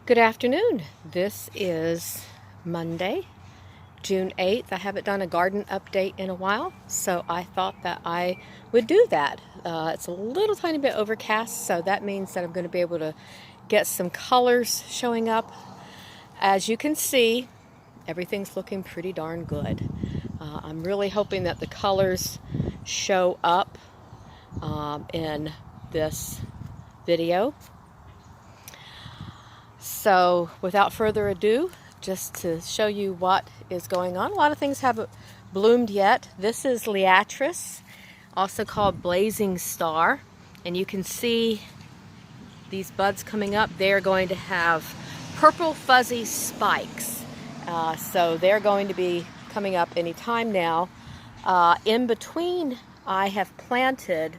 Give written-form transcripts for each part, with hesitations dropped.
Good afternoon. This is Monday, June 8th. I haven't done a garden update in a while, so I thought that I would do that. It's a little tiny bit overcast, so that means that I'm going to be able to get some colors showing up. As you can see, everything's looking pretty darn good. I'm really hoping that the colors show up in this video. So without further ado, just to show you what is going on. A lot of things haven't bloomed yet. This is Liatris, also called Blazing Star. And you can see these buds coming up. They're going to have purple fuzzy spikes. So they're going to be coming up anytime now. In between, I have planted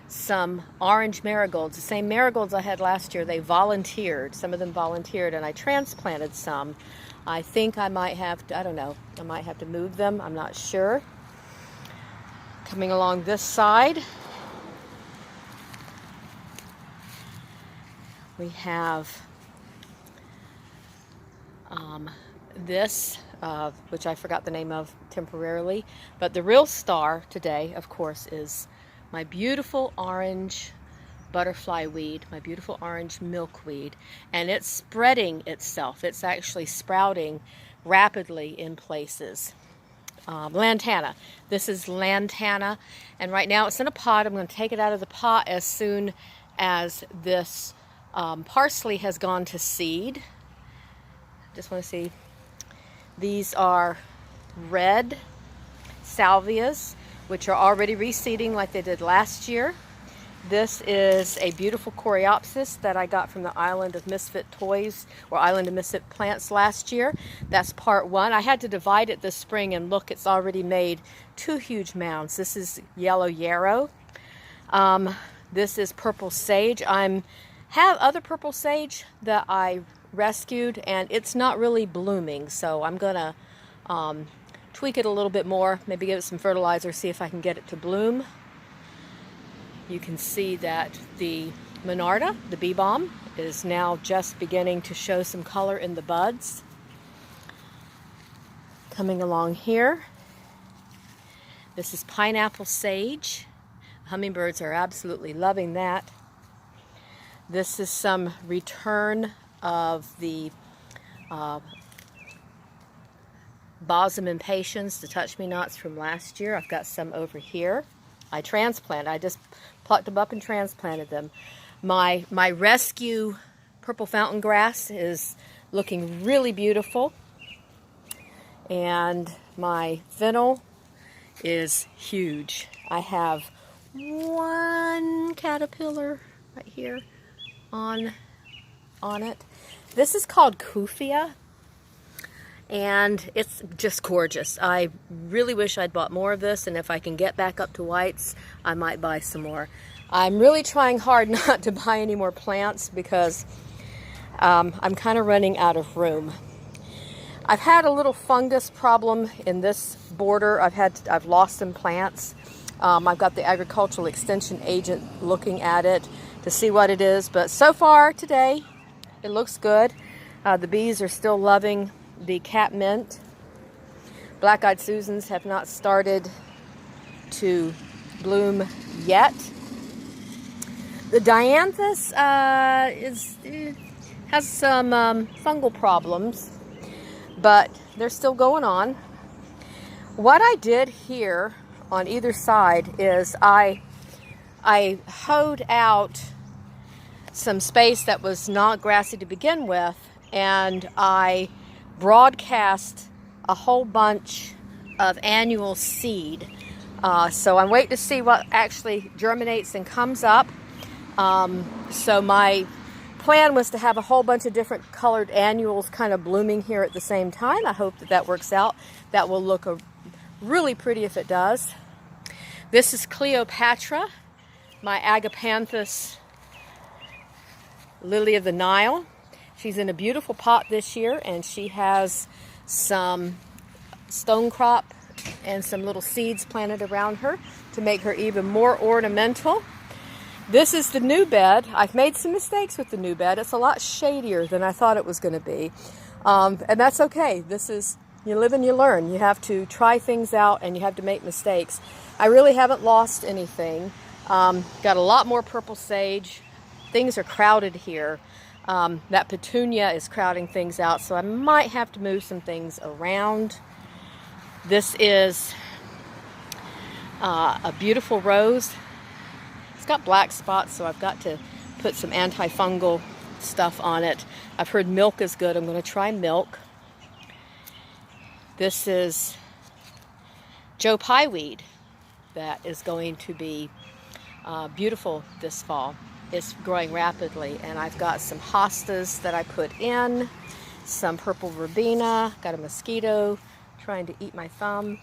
some orange marigolds, the same marigolds I had last year. They volunteered, some of them volunteered, and I transplanted some. I think I might have to, I don't know, I might have to move them, I'm not sure. Coming along this side, we have this, which I forgot the name of temporarily, but the real star today, of course, is my beautiful orange butterfly weed, my beautiful orange milkweed, and it's spreading itself. It's actually sprouting rapidly in places. Lantana. This is Lantana, and right now it's in a pot. I'm going to take it out of the pot as soon as this parsley has gone to seed. Just want to see. These are red salvias, which are already reseeding like they did last year. This is a beautiful coreopsis that I got from the Island of Misfit Toys, or Island of Misfit Plants last year. That's part one. I had to divide it this spring, and look, it's already made two huge mounds. This is yellow yarrow. This is purple sage. I have other purple sage that I rescued, and it's not really blooming, so I'm gonna tweak it a little bit more, maybe give it some fertilizer, see if I can get it to bloom. You can see that the Monarda, the bee balm, is now just beginning to show some color in the buds. Coming along here, this is pineapple sage. Hummingbirds are absolutely loving that. This is some return of the Balsam Impatiens, the touch-me-nots from last year. I've got some over here. I just plucked them up and transplanted them. My rescue purple fountain grass is looking really beautiful. And my fennel is huge. I have one caterpillar right here on it. This is called Kufia, and it's just gorgeous. I really wish I'd bought more of this, and if I can get back up to whites, I might buy some more. I'm really trying hard not to buy any more plants because I'm kind of running out of room. I've had a little fungus problem in this border. I've lost some plants. I've got the agricultural extension agent looking at it to see what it is, but so far today it looks good. The bees are still loving the catmint. Black-eyed Susans have not started to bloom yet. The dianthus has some fungal problems, but they're still going on. What I did here on either side is I hoed out some space that was not grassy to begin with, and I broadcast a whole bunch of annual seed. So I'm waiting to see what actually germinates and comes up. So my plan was to have a whole bunch of different colored annuals kind of blooming here at the same time. I hope that that works out. That will look really pretty if it does. This is Cleopatra, my Agapanthus lily of the Nile. She's in a beautiful pot this year, and she has some stone crop and some little seeds planted around her to make her even more ornamental. This is the new bed. I've made some mistakes with the new bed. It's a lot shadier than I thought it was going to be. And that's okay. This is, you live and you learn. You have to try things out and you have to make mistakes. I really haven't lost anything. Got a lot more purple sage. Things are crowded here. That petunia is crowding things out, so I might have to move some things around. This is a beautiful rose. It's got black spots, so I've got to put some antifungal stuff on it. I've heard milk is good. I'm going to try milk. This is Joe Pye weed that is going to be beautiful this fall. It's growing rapidly, and I've got some hostas that I put in, some purple verbena, got a mosquito trying to eat my thumb,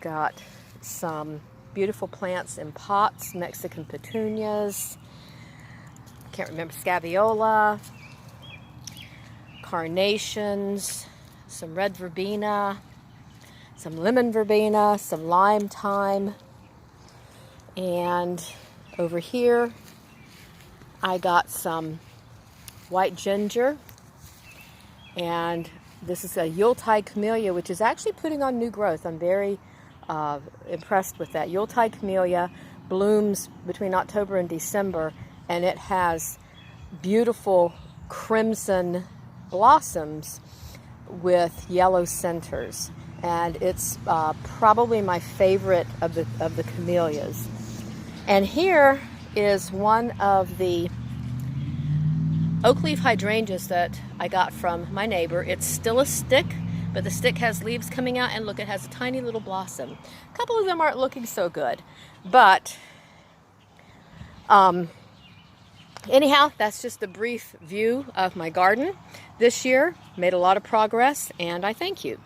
got some beautiful plants in pots, Mexican petunias, can't remember, scabiola, carnations, some red verbena, some lemon verbena, some lime thyme, and over here I got some white ginger, and this is a Yuletide camellia, which is actually putting on new growth. I'm very impressed with that. Yuletide camellia blooms between October and December, and it has beautiful crimson blossoms with yellow centers, and it's probably my favorite of the camellias. And here is one of the oak leaf hydrangeas that I got from my neighbor. It's still a stick, but the stick has leaves coming out, and look, it has a tiny little blossom. A couple of them aren't looking so good, but anyhow, that's just a brief view of my garden this year. Made a lot of progress, and I thank you.